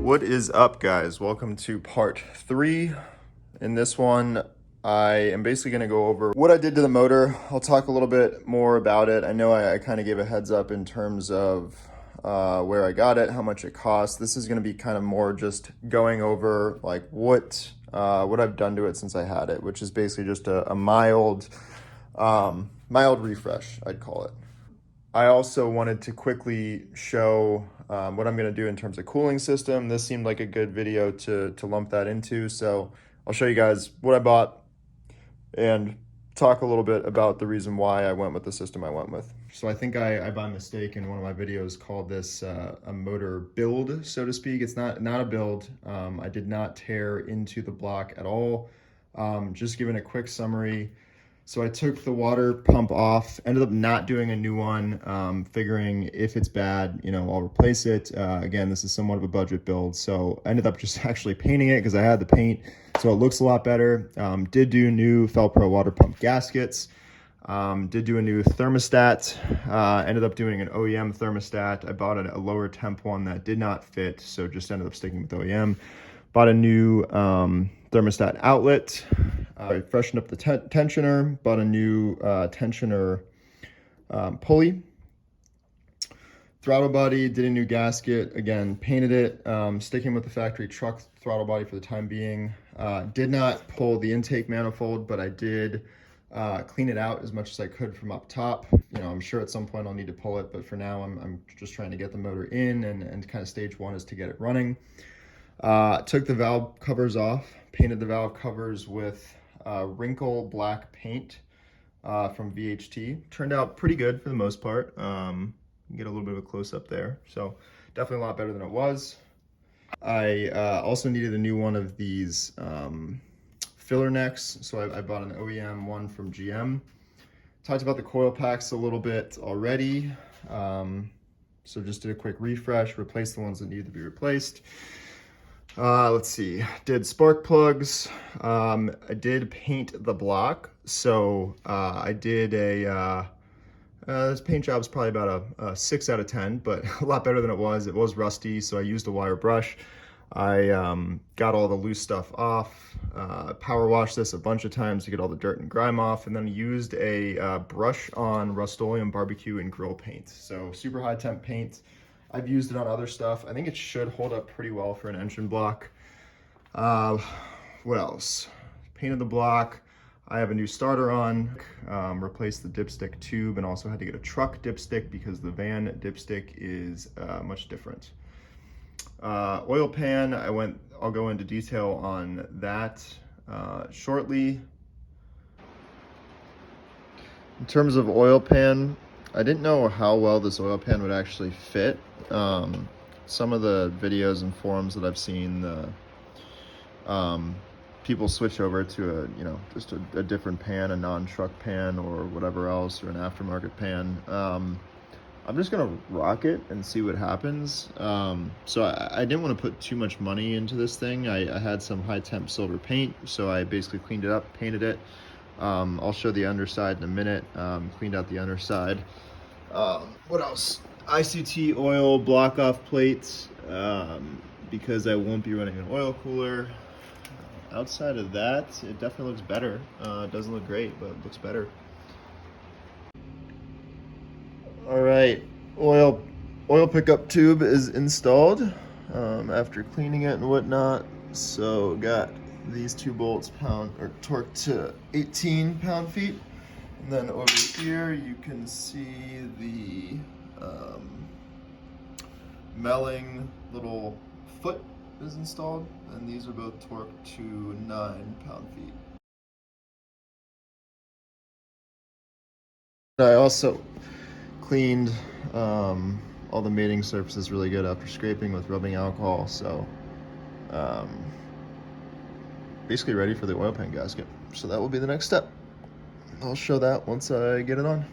What is up, guys? Welcome to part 3. In this one, I am basically going to go over what I did to the motor. I'll talk a little bit more about it. I know I kind of gave a heads up in terms of where I got it, how much it cost. This is going to be kind of more just going over like what I've done to it since I had it, which is basically just a mild refresh, I'd call it. I also wanted to quickly show what I'm going to do in terms of cooling system. This seemed like a good video to lump that into. So I'll show you guys what I bought and talk a little bit about the reason why I went with the system I went with. So I think I by mistake in one of my videos called this a motor build, so to speak. It's not a build. I did not tear into the block at all. Just giving a quick summary. So I took the water pump off, ended up not doing a new one, figuring if it's bad, I'll replace it. Again, this is somewhat of a budget build. So I ended up just actually painting it because I had the paint. So it looks a lot better. Did do new Felpro water pump gaskets. Did do a new thermostat. Ended up doing an OEM thermostat. I bought a lower temp one that did not fit. So just ended up sticking with OEM. Bought a new thermostat outlet. I freshened up the tensioner, bought a new tensioner pulley. Throttle body, did a new gasket, again, painted it, sticking with the factory truck throttle body for the time being. Did not pull the intake manifold, but I did clean it out as much as I could from up top. I'm sure at some point I'll need to pull it, but for now I'm just trying to get the motor in, and kind of stage one is to get it running. Took the valve covers off, painted the valve covers with wrinkle black paint from VHT. Turned out pretty good for the most part. Get a little bit of a close up there. So definitely a lot better than it was. I also needed a new one of these filler necks. So I bought an OEM one from GM. Talked about the coil packs a little bit already. So just did a quick refresh, replaced the ones that needed to be replaced. Let's see, did spark plugs. I did paint the block. So I did this paint job is probably about a 6 out of 10, but a lot better than it was. It was rusty, so I used a wire brush. I got all the loose stuff off, power washed this a bunch of times to get all the dirt and grime off, and then used a brush on Rust-Oleum barbecue and grill paint. So super high temp paint. I've used it on other stuff. I think it should hold up pretty well for an engine block. What else? Painted the block. I have a new starter on, replaced the dipstick tube, and also had to get a truck dipstick because the van dipstick is much different. Oil pan, I'll go into detail on that shortly. In terms of oil pan, I didn't know how well this oil pan would actually fit. Some of the videos and forums that I've seen, people switch over to just a different pan, a non-truck pan or whatever else, or an aftermarket pan. I'm just gonna rock it and see what happens. So I didn't want to put too much money into this thing. I had some high temp silver paint, so I basically cleaned it up, painted it. I'll show the underside in a minute. Cleaned out the underside. What else? ICT oil block off plates, because I won't be running an oil cooler. Outside of that, it definitely looks better. It doesn't look great, but it looks better. All right, oil pickup tube is installed after cleaning it and whatnot. So got these 2 bolts torqued to 18 pound-feet. And then over here you can see the Melling little foot is installed, and these are both torqued to 9 pound-feet. I also cleaned all the mating surfaces really good after scraping with rubbing alcohol, so basically ready for the oil pan gasket. So that will be the next step. I'll show that once I get it on.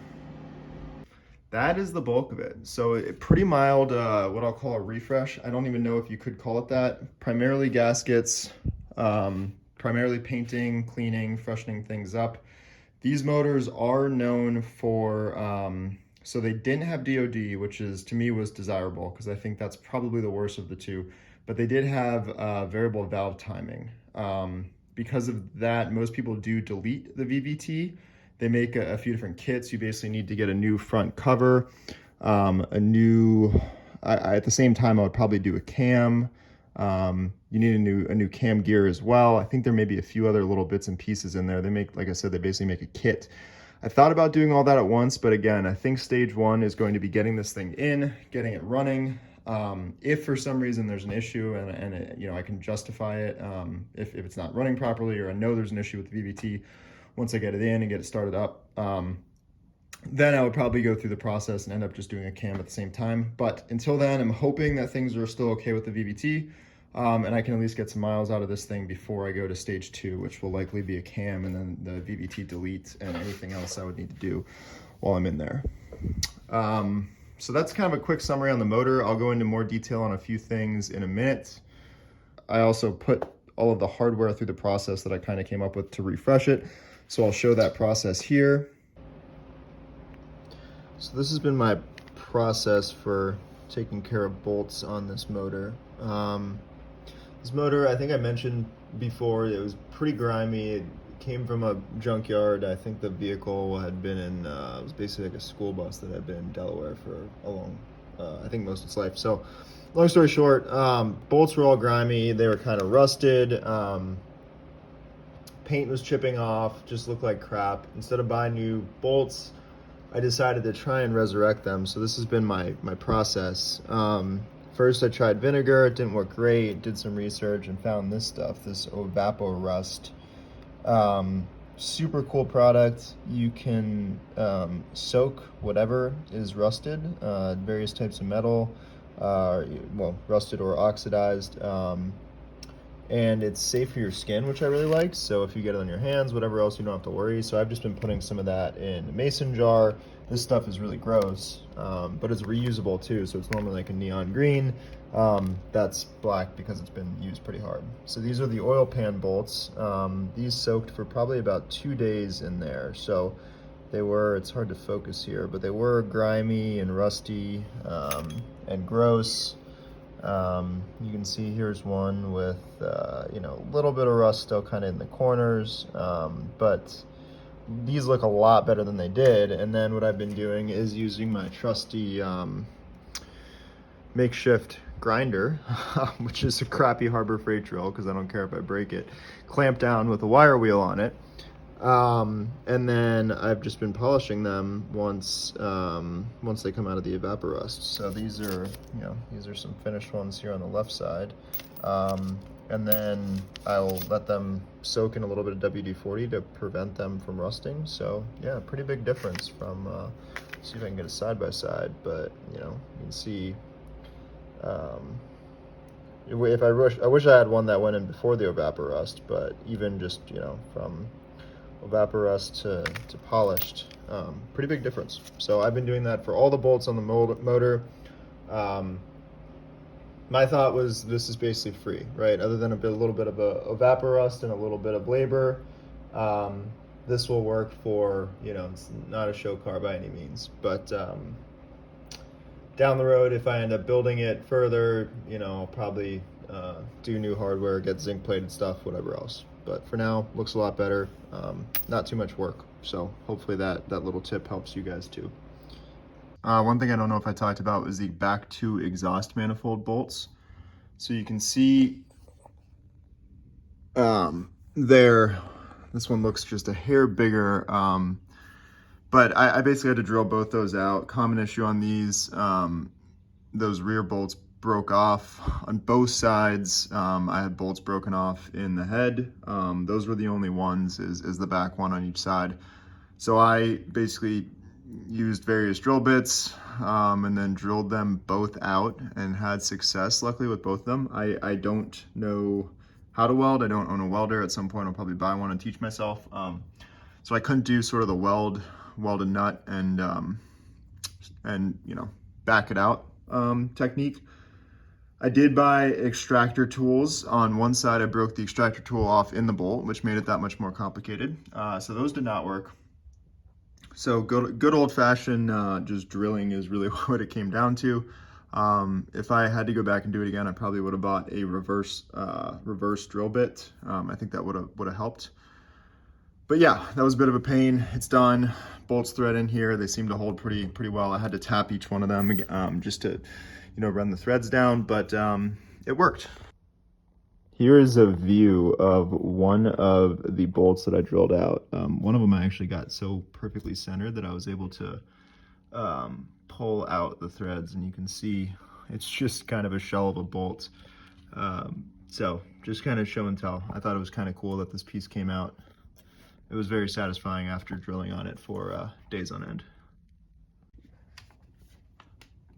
That is the bulk of it. So pretty mild, what I'll call a refresh. I don't even know if you could call it that. Primarily gaskets, primarily painting, cleaning, freshening things up. These motors are known for, so they didn't have DOD, which is, to me, was desirable because I think that's probably the worst of the two. but they did have variable valve timing. Because of that, most people do delete the VVT. They make a few different kits. You basically need to get a new front cover, a new, at the same time, I would probably do a cam. You need a new cam gear as well. I think there may be a few other little bits and pieces in there. They make, like I said, they basically make a kit. I thought about doing all that at once, but again, I think stage one is going to be getting this thing in, getting it running. If for some reason there's an issue and it, you know, I can justify it, if it's not running properly, or I know there's an issue with the VVT, once I get it in and get it started up, then I would probably go through the process and end up just doing a cam at the same time. But until then, I'm hoping that things are still okay with the VVT, and I can at least get some miles out of this thing before I go to stage 2, which will likely be a cam and then the VVT delete and anything else I would need to do while I'm in there. So that's kind of a quick summary on the motor. I'll go into more detail on a few things in a minute. I also put all of the hardware through the process that I kind of came up with to refresh it. So I'll show that process here. So this has been my process for taking care of bolts on this motor. This motor, I think I mentioned before, it was pretty grimy. It came from a junkyard. I think the vehicle had been in, it was basically like a school bus that had been in Delaware for a long, I think most of its life. So long story short, bolts were all grimy. They were kind of rusted. Paint was chipping off, just looked like crap. Instead of buying new bolts, I decided to try and resurrect them. So this has been my process. First I tried vinegar, it didn't work great. Did some research and found this stuff, this Evapo-Rust. Super cool product. You can soak whatever is rusted, various types of metal, well, rusted or oxidized. And it's safe for your skin, which I really like. So if you get it on your hands, whatever else, you don't have to worry. So I've just been putting some of that in a mason jar. This stuff is really gross, but it's reusable too. So it's normally like a neon green. That's black because it's been used pretty hard. So these are the oil pan bolts. These soaked for probably about 2 days in there. So they were, it's hard to focus here, but they were grimy and rusty and gross. You can see here's one with, you know, a little bit of rust still kind of in the corners, but these look a lot better than they did. And then what I've been doing is using my trusty makeshift grinder, which is a crappy Harbor Freight drill because I don't care if I break it, clamped down with a wire wheel on it. And then I've just been polishing them once they come out of the Evapo-Rust. So these are, you know, these are some finished ones here on the left side. And then I'll let them soak in a little bit of WD-40 to prevent them from rusting. So yeah, pretty big difference from, see if I can get a side by side, but you know, you can see, if I wish I had one that went in before the Evapo-Rust, but even just, you know, from Evapo-Rust to polished, pretty big difference. So I've been doing that for all the bolts on the motor. My thought was this is basically free, right? Other than a little bit of Evapo-Rust and a little bit of labor, this will work for, you know, it's not a show car by any means, but down the road, if I end up building it further, you know, I'll probably do new hardware, get zinc plated stuff, whatever else. But for now, looks a lot better. Not too much work. So hopefully that little tip helps you guys too. One thing I don't know if I talked about was the back 2 exhaust manifold bolts. So you can see there, this one looks just a hair bigger. But I basically had to drill both those out. Common issue on these, those rear bolts broke off on both sides. I had bolts broken off in the head. Those were the only ones, is the back one on each side. So I basically used various drill bits and then drilled them both out and had success, luckily, with both of them. I don't know how to weld. I don't own a welder. At some point I'll probably buy one and teach myself. So I couldn't do sort of the weld a nut and you know, back it out technique. I did buy extractor tools. On one side I broke the extractor tool off in the bolt, which made it that much more complicated. So those did not work. So good old-fashioned just drilling is really what it came down to. If I had to go back and do it again, I probably would have bought a reverse drill bit. I think that would have helped. But yeah, that was a bit of a pain. It's done. Bolts thread in here. They seem to hold pretty well. I had to tap each one of them just to, run the threads down, but it worked. Here is a view of one of the bolts that I drilled out. One of them I actually got so perfectly centered that I was able to pull out the threads, and you can see it's just kind of a shell of a bolt. So just kind of show and tell. I thought it was kind of cool that this piece came out. It was very satisfying after drilling on it for days on end.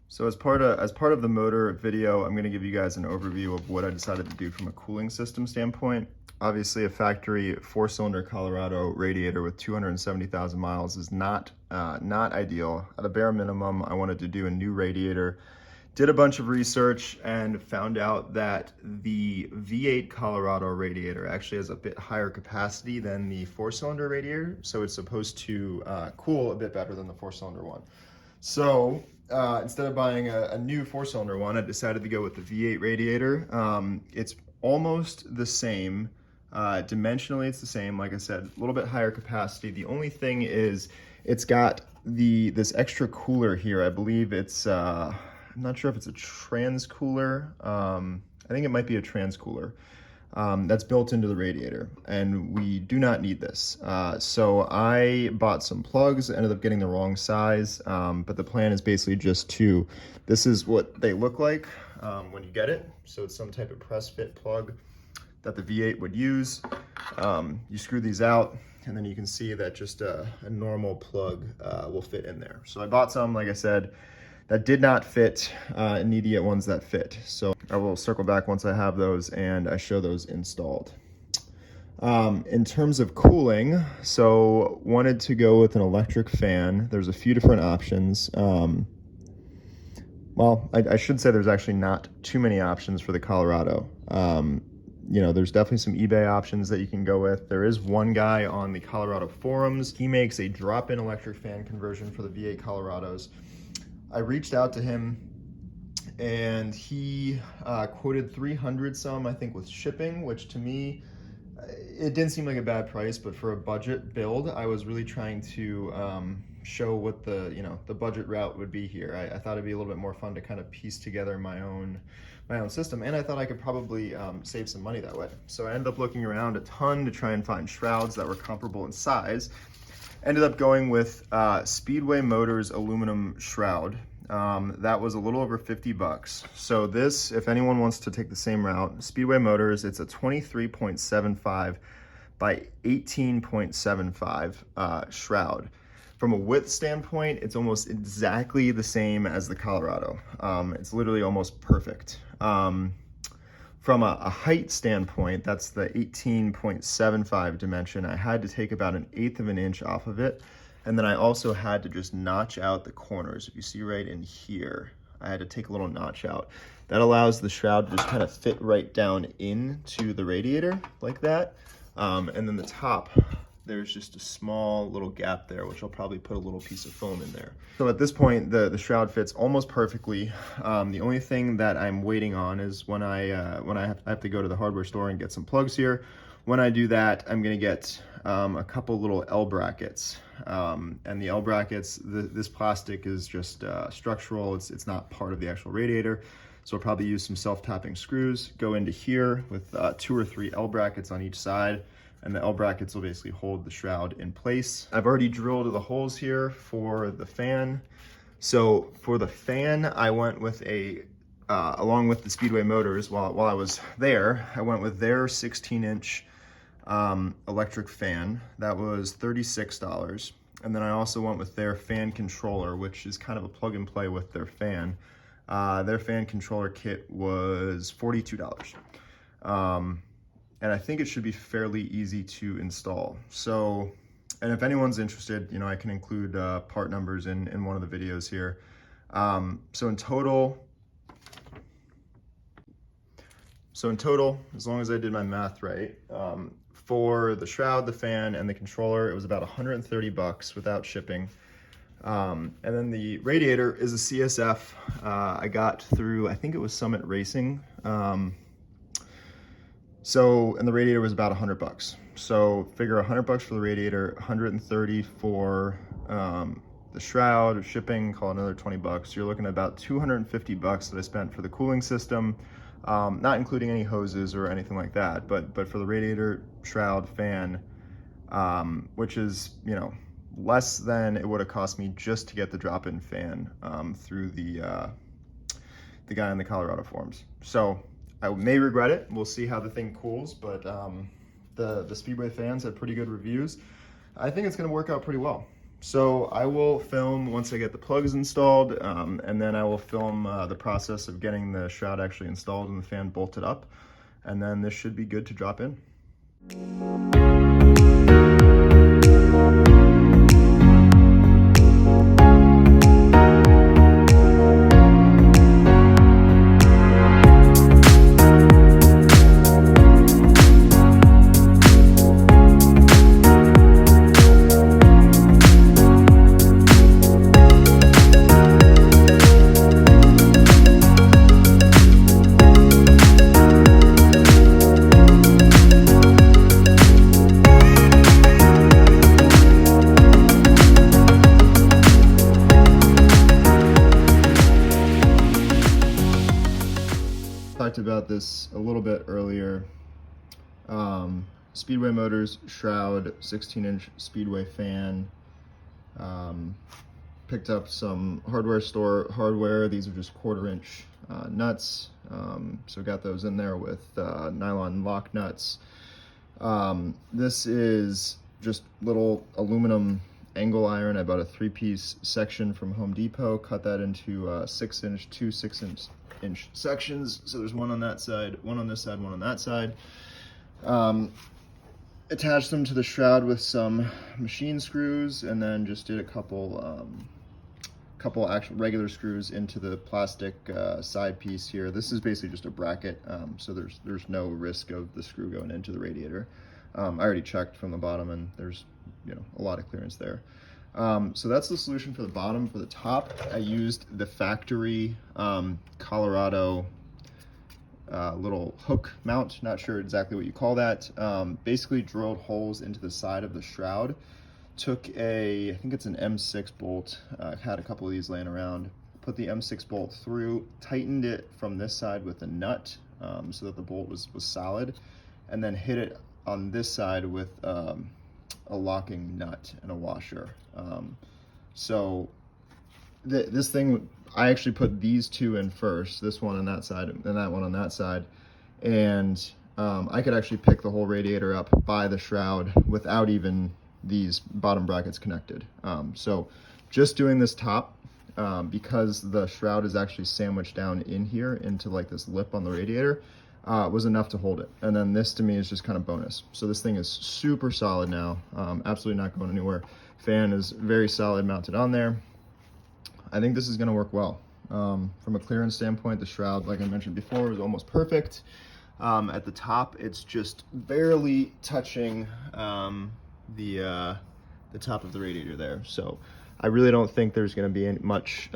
So as part of the motor video, I'm going to give you guys an overview of what I decided to do from a cooling system standpoint. Obviously, a factory 4-cylinder Colorado radiator with 270,000 miles is not ideal. At a bare minimum, I wanted to do a new radiator. Did a bunch of research and found out that the V8 Colorado radiator actually has a bit higher capacity than the 4-cylinder radiator, so it's supposed to cool a bit better than the 4-cylinder one. So instead of buying a new 4-cylinder one, I decided to go with the V8 radiator. It's almost the same. Dimensionally, it's the same. Like I said, a little bit higher capacity. The only thing is it's got this extra cooler here. I believe it's, I'm not sure if it's a trans cooler. I think it might be a trans cooler. That's built into the radiator, and we do not need this. So I bought some plugs, ended up getting the wrong size, but the plan is basically this is what they look like when you get it. So it's some type of press fit plug that the V8 would use. You screw these out, and then you can see that just a normal plug will fit in there. So I bought some, like I said, that did not fit, and need to get ones that fit. So I will circle back once I have those and I show those installed. In terms of cooling, so wanted to go with an electric fan. There's a few different options. Well, I should say there's actually not too many options for the Colorado. There's definitely some eBay options that you can go with. There is one guy on the Colorado forums. He makes a drop-in electric fan conversion for the V8 Colorados. I reached out to him, and he quoted 300 some, I think, with shipping, which to me, it didn't seem like a bad price, but for a budget build, I was really trying to show what the budget route would be here. I thought it'd be a little bit more fun to kind of piece together my own system, and I thought I could probably save some money that way. So I ended up looking around a ton to try and find shrouds that were comparable in size. Ended up going with Speedway Motors aluminum shroud. That was a little over $50. So this, if anyone wants to take the same route, Speedway Motors, it's a 23.75 by 18.75 shroud. From a width standpoint, it's almost exactly the same as the Colorado. It's literally almost perfect. From a height standpoint, that's the 18.75 dimension. I had to take about 1/8 of an inch off of it. And then I also had to just notch out the corners. If you see right in here, I had to take a little notch out. That allows the shroud to just kind of fit right down into the radiator like that. And then the top, there's just a small little gap there, which I'll probably put a little piece of foam in there. So at this point, the shroud fits almost perfectly. The only thing that I'm waiting on is when I have to go to the hardware store and get some plugs here. When I do that, I'm gonna get a couple little L brackets. And the L brackets, this plastic is just structural. It's not part of the actual radiator. So I'll probably use some self-tapping screws, go into here with 2 or 3 L brackets on each side, and the L brackets will basically hold the shroud in place. I've already drilled the holes here for the fan. So for the fan, I went with along with the Speedway Motors, while I was there, I went with their 16-inch electric fan. That was $36. And then I also went with their fan controller, which is kind of a plug and play with their fan. Their fan controller kit was $42. And I think it should be fairly easy to install. So, and if anyone's interested, I can include part numbers in one of the videos here. So in total, as long as I did my math right, for the shroud, the fan, and the controller, it was about $130 without shipping. And then the radiator is a CSF I got through, I think it was Summit Racing. And the radiator was about $100. So figure $100 for the radiator, 130 for the shroud, shipping, call it another 20 bucks. You're looking at about 250 bucks that I spent for the cooling system, not including any hoses or anything like that, but for the radiator, shroud, fan, which is, you know, less than it would have cost me just to get the drop-in fan through the guy in the Colorado forums. So I may regret it. We'll see how the thing cools, but the Speedway fans had pretty good reviews. I think it's going to work out pretty well. So I will film once I get the plugs installed, and then I will film the process of getting the shroud actually installed and the fan bolted up, and then this should be good to drop in. Talked about this a little bit earlier. Speedway motors, shroud, 16-inch Speedway fan. Picked up some hardware store hardware. These are just 1/4-inch nuts. So got those in there with nylon lock nuts. This is just little aluminum angle iron. I bought a 3-piece section from Home Depot, cut that into 6-inch, two 6-inch sections. So there's one on that side, one on this side, one on that side. Attached them to the shroud with some machine screws, and then just did a couple actual regular screws into the plastic side piece here. This is basically just a bracket, so there's no risk of the screw going into the radiator. I already checked from the bottom, and there's, you know, a lot of clearance there. So that's the solution for the bottom. For the top, I used the factory Colorado little hook mount, not sure exactly what you call that. Basically drilled holes into the side of the shroud, took I think it's an M6 bolt, had a couple of these laying around, put the M6 bolt through, tightened it from this side with a nut so that the bolt was solid, and then hit it on this side with a locking nut and a washer. This thing, I actually put these two in first, this one on that side and that one on that side, and I could actually pick the whole radiator up by the shroud without even these bottom brackets connected. So just doing this top, because the shroud is actually sandwiched down in here into like this lip on the radiator, was enough to hold it. And then this to me is just kind of bonus. So this thing is super solid now, absolutely not going anywhere. Fan is very solid mounted on there. I think this is going to work well. From a clearance standpoint, the shroud, like I mentioned before, is almost perfect. At the top, it's just barely touching the top of the radiator there. So I really don't think there's going to be much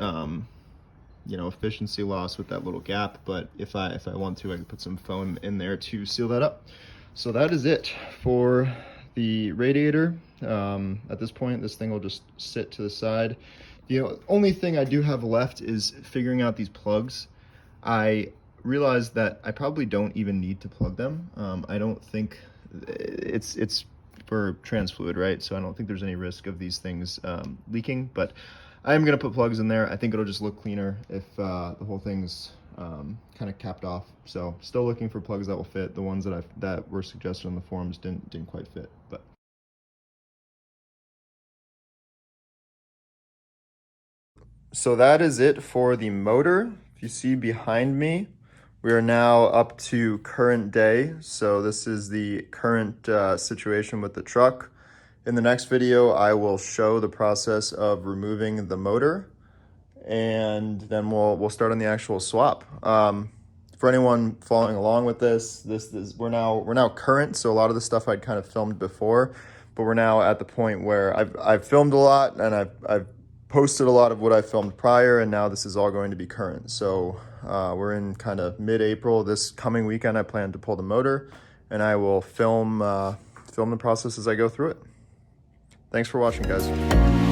efficiency loss with that little gap. But if I want to, I can put some foam in there to seal that up. So that is it for the radiator. At this point, this thing will just sit to the side. The only thing I do have left is figuring out these plugs. I realized that I probably don't even need to plug them. I don't think it's for trans fluid, right? So I don't think there's any risk of these things leaking, but I am gonna put plugs in there. I think it'll just look cleaner if the whole thing's kind of capped off. So still looking for plugs that will fit. The ones that were suggested on the forums didn't quite fit, but. So that is it for the motor. If you see behind me, we are now up to current day. So this is the current situation with the truck. In the next video, I will show the process of removing the motor, and then we'll start on the actual swap. For anyone following along with this we're now current. So a lot of the stuff I'd kind of filmed before, but we're now at the point where I've filmed a lot, and I've posted a lot of what I filmed prior, and now this is all going to be current. So we're in kind of mid-April. This coming weekend, I plan to pull the motor, and I will film the process as I go through it. Thanks for watching, guys.